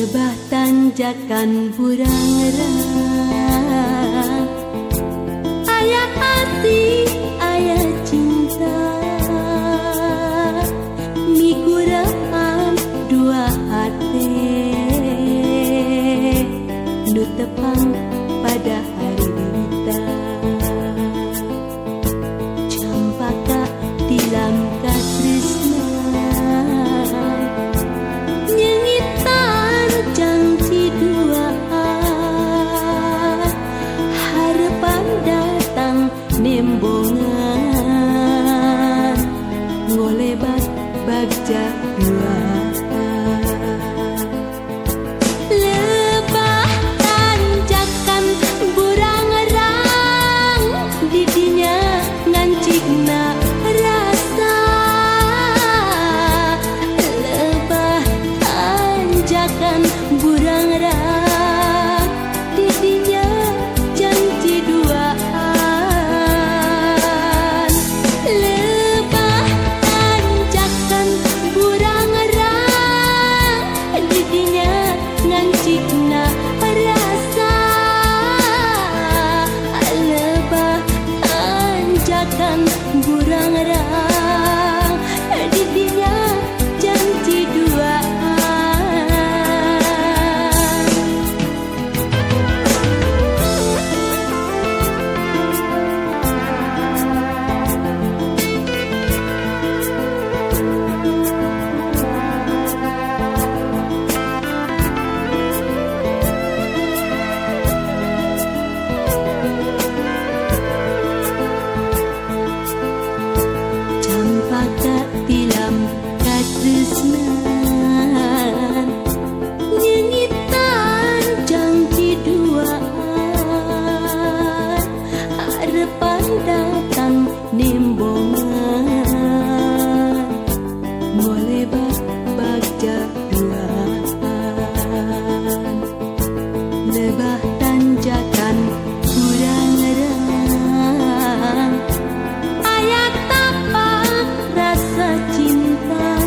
Lebah tanjakan burang-rang, ayah hati, ayah cinta, miguraan dua hati, nu tepang pada hari berita. Campaka tilam katresna, nyengitan janji dua, harapan datang nembongan, ngolebat bagja dua. Lebah tanjakan burang-rang, didinya ngancikna rasa. Lebah tanjakan burang-rang, didinya janji duaan. Lebah tanjakan burang-rang, didinya ngancikna rasa. Lebah tanjakan burang-rang, didinya janji duaan. Campaka tilam katresnan, nyengitan janji duaan, harapan datang nembongan, ngolebat bagja duaan. Lebah tanjakan burang-rang, ayat tapak rasa cinta,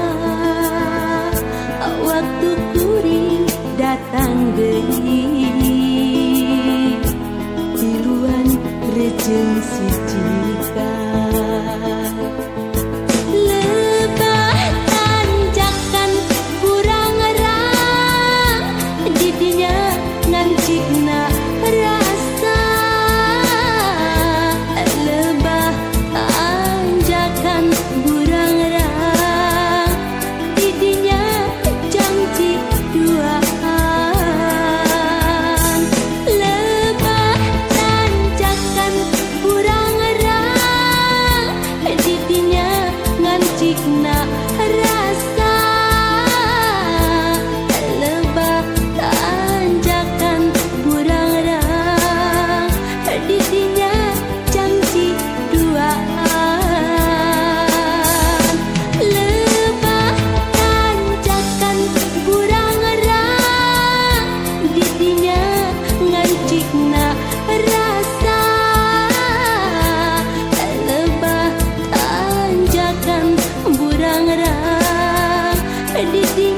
waktu kuring datang deui, tiluan rejeng si cika. Lebah tanjakan burang-rang, didinya ngancikna rasa. Lebah tanjakan burang-rang, didinya janji duaan. Lebah tanjakan burang-rang, didinya ngancikna rasa. Lebah tanjakan burang-rang, didinya janji duaan. Lebah tanjakan burang-rang, didinya ngancikna rasa. Lebah tanjakan burang-rang, didinya